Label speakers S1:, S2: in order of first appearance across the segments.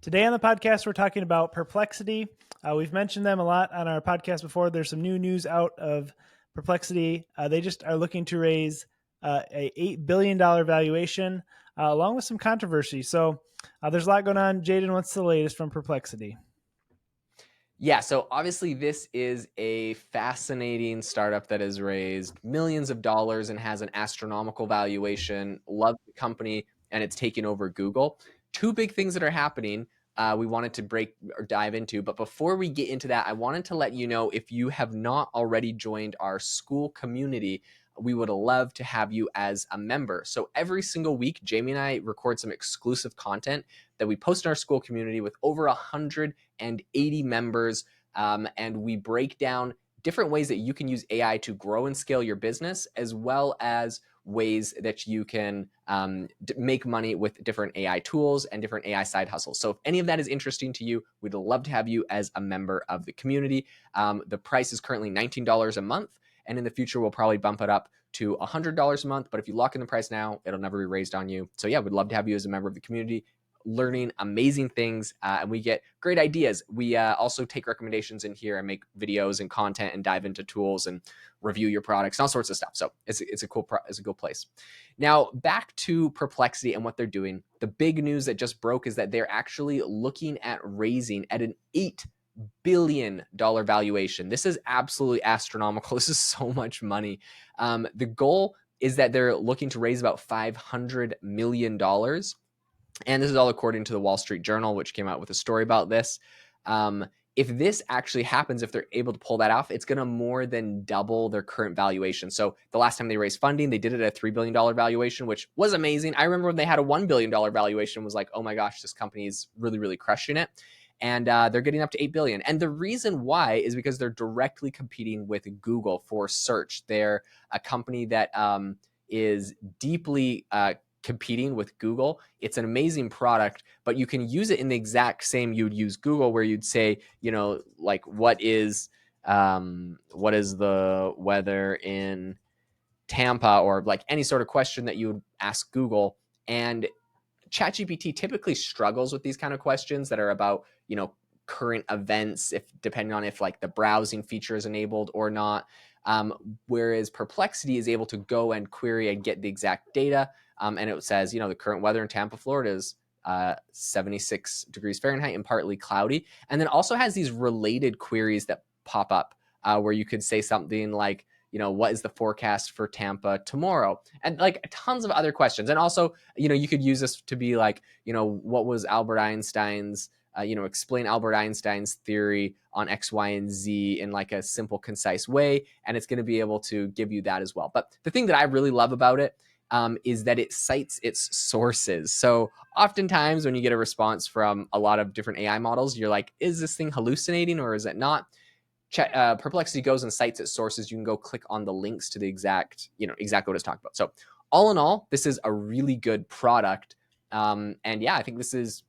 S1: Today on the podcast, we're talking about Perplexity. We've mentioned them a lot on our podcast before. There's some new news out of Perplexity. They just are looking to raise a $8 billion valuation, along with some controversy. So there's a lot going on. Jaeden, what's the latest from Perplexity?
S2: Yeah, so obviously this is a fascinating startup that has raised millions of dollars and has an astronomical valuation. Love the company, and it's taken over Google. Two big things that are happening we wanted to break or dive into. But before we get into that, I wanted to let you know, if you have not already joined our school community, we would love to have you as a member. So every single week, Jamie and I record some exclusive content that we post in our school community with over 180 members. And we break down different ways that you can use AI to grow and scale your business, as well as ways that you can make money with different AI tools and different AI side hustles. So if any of that is interesting to you, we'd love to have you as a member of the community. The price is currently $19 a month, and in the future, we'll probably bump it up to $100 a month. But if you lock in the price now, it'll never be raised on you. So yeah, we'd love to have you as a member of the community, learning amazing things, and we get great ideas. We also take recommendations in here and make videos and content and dive into tools and review your products and all sorts of stuff. So it's a cool place. Now back to Perplexity and what they're doing. The big news that just broke is that they're actually looking at raising at an $8 billion valuation. This is absolutely astronomical. This is so much money. The goal is that they're looking to raise about $500 million. And this is all according to the Wall Street Journal, which came out with a story about this. If this actually happens, if they're able to pull that off, it's going to more than double their current valuation. So the last time they raised funding, they did it at a $3 billion valuation, which was amazing. I remember when they had a $1 billion valuation, was like, oh my gosh, this company is really, really crushing it. And they're getting up to $8 billion. And the reason why is because they're directly competing with Google for search. They're a company that is deeply competing with Google. It's an amazing product, but you can use it in the exact same you'd use Google, where you'd say, like, what is the weather in Tampa, or like any sort of question that you would ask Google. And ChatGPT typically struggles with these kind of questions that are about, current events, if depending on if like the browsing feature is enabled or not. Whereas Perplexity is able to go and query and get the exact data. And it says, the current weather in Tampa, Florida is 76 degrees Fahrenheit and partly cloudy. And then also has these related queries that pop up where you could say something like, what is the forecast for Tampa tomorrow? And like tons of other questions. And also, you could use this to be like, what was Albert Einstein's, explain Albert Einstein's theory on X, Y, and Z in like a simple, concise way. And it's going to be able to give you that as well. But the thing that I really love about it is that it cites its sources. So oftentimes when you get a response from a lot of different AI models, you're like, is this thing hallucinating or is it not? Perplexity goes and cites its sources. You can go click on the links to the exactly what it's talking about. So all in all, this is a really good product. And yeah, I think this is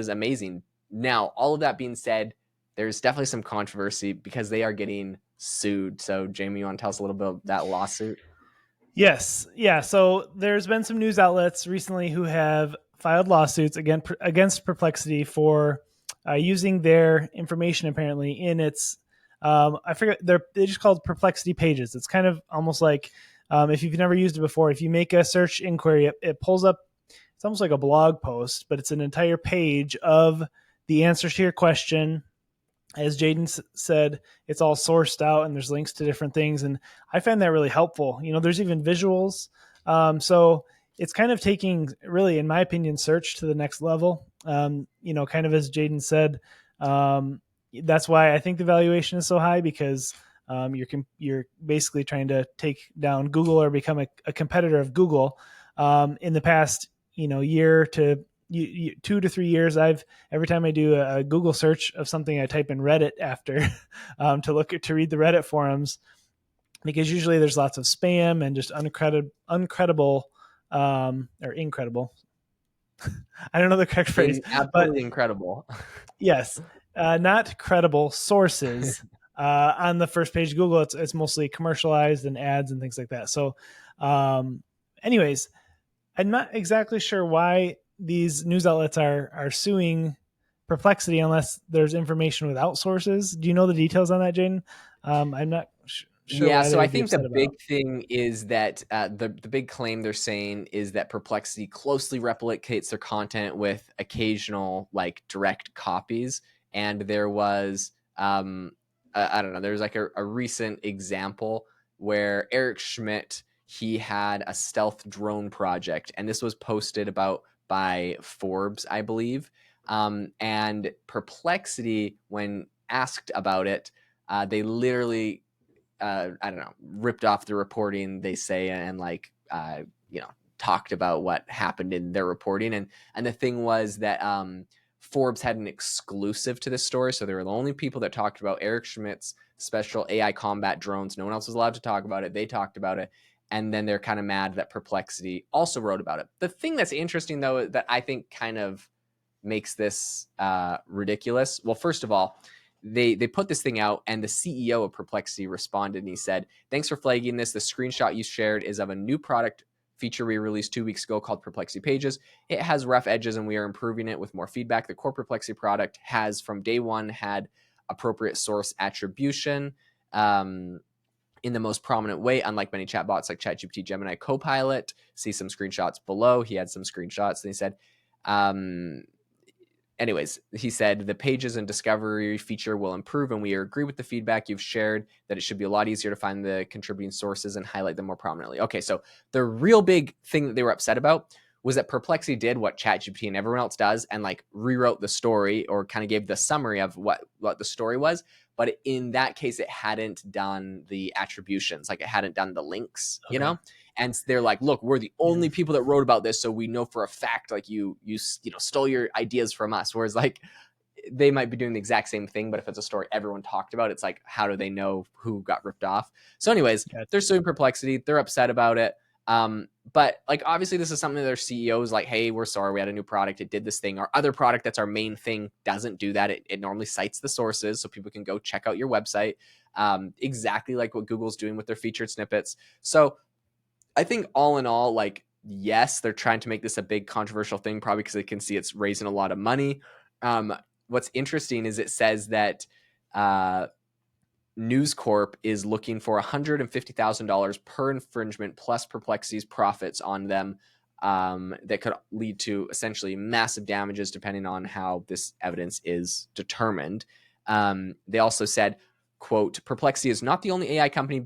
S2: amazing. Now, all of that being said, there's definitely some controversy because they are getting sued. So Jamie, you want to tell us a little bit about that lawsuit?
S1: Yes. Yeah. So there's been some news outlets recently who have filed lawsuits against Perplexity for using their information apparently in its, I forget, they just called Perplexity pages. It's kind of almost like, if you've never used it before, if you make a search inquiry, it pulls up, it's almost like a blog post, but it's an entire page of the answers to your question. As Jaeden said, it's all sourced out and there's links to different things. And I find that really helpful. There's even visuals. So it's kind of taking, really, in my opinion, search to the next level. Kind of as Jaeden said, that's why I think the valuation is so high, because you're basically trying to take down Google or become a competitor of Google. In the past, year to 2 to 3 years, every time I do a Google search of something, I type in Reddit after to read the Reddit forums, because usually there's lots of spam and just uncredible or incredible. I don't know the correct phrase.
S2: Absolutely incredible.
S1: Yes, not credible sources on the first page of Google. It's mostly commercialized and ads and things like that. So, anyways, I'm not exactly sure why these news outlets are suing Perplexity unless there's information without sources. Do you know the details on that, Jaden? I'm not sure
S2: Yeah,
S1: why
S2: so
S1: they
S2: I
S1: would be
S2: think the
S1: upset
S2: big
S1: about.
S2: thing is that the big claim they're saying is that Perplexity closely replicates their content with occasional like direct copies, and there was I don't know, there's like a recent example where Eric Schmidt, he had a stealth drone project, and this was posted about by Forbes, I believe, and Perplexity, when asked about it, they literally I don't know, ripped off the reporting they say, and like you know, talked about what happened in their reporting. And the thing was that Forbes had an exclusive to this story, so they were the only people that talked about Eric Schmidt's special AI combat drones. No one else was allowed to talk about it. They talked about it. And then they're kind of mad that Perplexity also wrote about it. The thing that's interesting, though, that I think kind of makes this ridiculous. Well, first of all, they put this thing out, and the CEO of Perplexity responded, and he said, "Thanks for flagging this. The screenshot you shared is of a new product feature we released 2 weeks ago called Perplexity Pages. It has rough edges, and we are improving it with more feedback. The core Perplexity product has from day one had appropriate source attribution." In the most prominent way, unlike many chatbots like ChatGPT, Gemini, Copilot. See some screenshots below. He had some screenshots, and he said, um, anyways, he said the pages and discovery feature will improve, and we agree with the feedback you've shared that it should be a lot easier to find the contributing sources and highlight them more prominently. Okay, so the real big thing that they were upset about was that Perplexity did what ChatGPT and everyone else does, and like rewrote the story, or kind of gave the summary of what the story was. But in that case, it hadn't done the attributions, like it hadn't done the links, you
S1: Okay.
S2: know. And they're like, look, we're the
S1: Yeah.
S2: only people that wrote about this, so we know for a fact like you know, stole your ideas from us. Whereas like they might be doing the exact same thing, but if it's a story everyone talked about, it's like, how do they know who got ripped off? So anyways, they're
S1: Gotcha.
S2: suing Perplexity. They're upset about it. But like obviously this is something that their CEO is like, hey, we're sorry, we had a new product, it did this thing. Our other product that's our main thing doesn't do that. It normally cites the sources so people can go check out your website, exactly like what Google's doing with their featured snippets. So I think all in all, like, yes, they're trying to make this a big controversial thing, probably because they can see it's raising a lot of money. What's interesting is it says that uh, News Corp is looking for $150,000 per infringement plus Perplexity's profits on them, that could lead to essentially massive damages depending on how this evidence is determined. They also said, quote, Perplexity is not the only AI company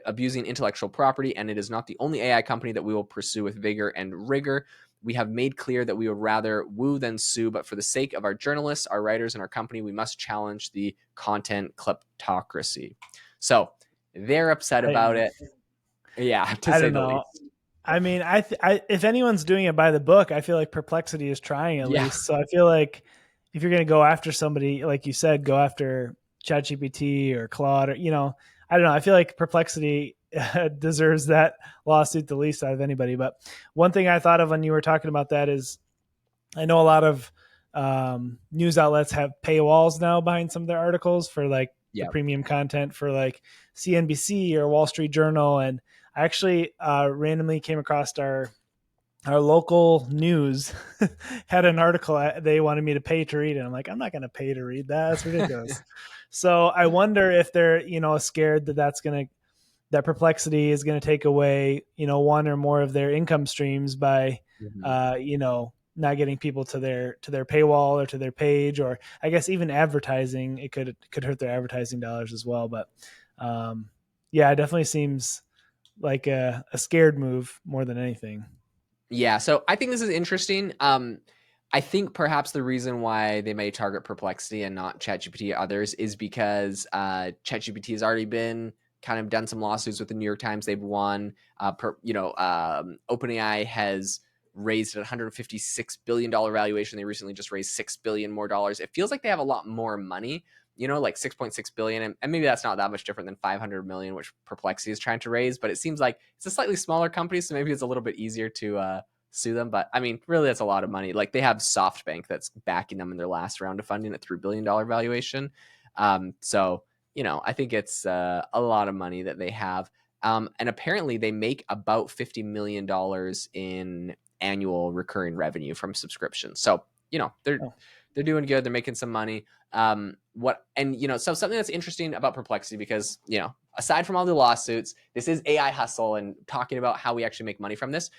S2: abusing intellectual property, and it is not the only AI company that we will pursue with vigor and rigor. We have made clear that we would rather woo than sue, but for the sake of our journalists, our writers, and our company, we must challenge the content kleptocracy. So they're upset about
S1: I
S2: it. Yeah, to
S1: I
S2: say
S1: don't
S2: the
S1: know.
S2: least.
S1: I mean, if anyone's doing it by the book, I feel like Perplexity is trying at
S2: Yeah.
S1: least. So I feel like if you're going to go after somebody, like you said, go after ChatGPT or Claude, or I don't know. I feel like Perplexity deserves that lawsuit the least out of anybody. But one thing I thought of when you were talking about that is I know a lot of news outlets have paywalls now behind some of their articles for like the
S2: Yeah.
S1: premium content for like CNBC or Wall Street Journal. And I actually randomly came across our local news had an article they wanted me to pay to read, and I'm like, I'm not going to pay to read that. That's ridiculous. So I wonder if they're scared that that Perplexity is going to take away one or more of their income streams by
S2: Mhm.
S1: not getting people to their paywall or to their page, or I guess even advertising. It could hurt their advertising dollars as well. But yeah, it definitely seems like a scared move more than anything.
S2: Yeah, so I think this is interesting. I think perhaps the reason why they may target Perplexity and not ChatGPT or others is because ChatGPT has already been kind of done some lawsuits with the New York Times. They've won. OpenAI has raised a $156 billion valuation. They recently just raised $6 billion more dollars. It feels like they have a lot more money, like 6.6 billion, and maybe that's not that much different than 500 million, which Perplexity is trying to raise. But it seems like it's a slightly smaller company, so maybe it's a little bit easier to sue them. But I mean, really, that's a lot of money. Like they have SoftBank that's backing them in their last round of funding at $3 billion valuation. So I think it's a lot of money that they have. And apparently, they make about $50 million in annual recurring revenue from subscriptions. So they're
S1: Oh,
S2: they're doing good. They're making some money. So something that's interesting about Perplexity, because aside from all the lawsuits, this is AI hustle and talking about how we actually make money from this.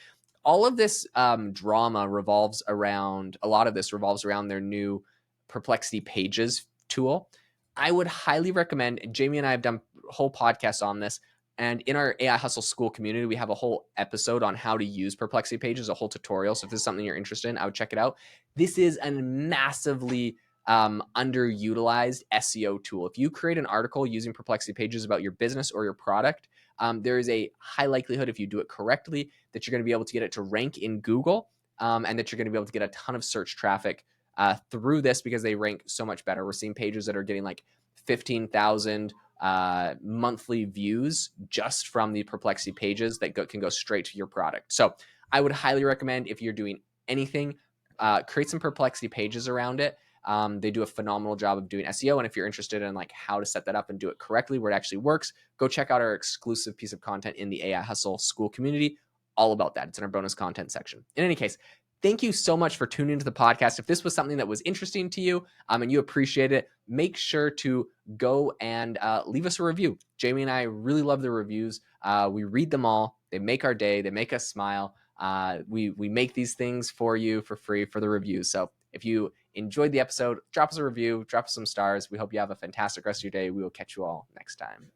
S2: All of this drama revolves around a lot of this revolves around their new Perplexity Pages tool. I would highly recommend. Jamie and I have done whole podcasts on this, and in our AI Hustle School community, we have a whole episode on how to use Perplexity Pages, a whole tutorial. So if this is something you're interested in, I would check it out. This is a massively underutilized SEO tool. If you create an article using Perplexity Pages about your business or your product, there is a high likelihood, if you do it correctly, that you're going to be able to get it to rank in Google, and that you're going to be able to get a ton of search traffic through this, because they rank so much better. We're seeing pages that are getting like 15,000 monthly views just from the Perplexity Pages that can go straight to your product. So I would highly recommend, if you're doing anything, create some Perplexity Pages around it. They do a phenomenal job of doing SEO. And if you're interested in like how to set that up and do it correctly, where it actually works, go check out our exclusive piece of content in the AI Hustle School community, all about that. It's in our bonus content section. In any case, thank you so much for tuning into the podcast. If this was something that was interesting to you, and you appreciate it, make sure to go and leave us a review. Jamie and I really love the reviews. We read them all. They make our day. They make us smile. We make these things for you for free for the reviews. So if you enjoyed the episode, drop us a review, drop us some stars. We hope you have a fantastic rest of your day. We will catch you all next time.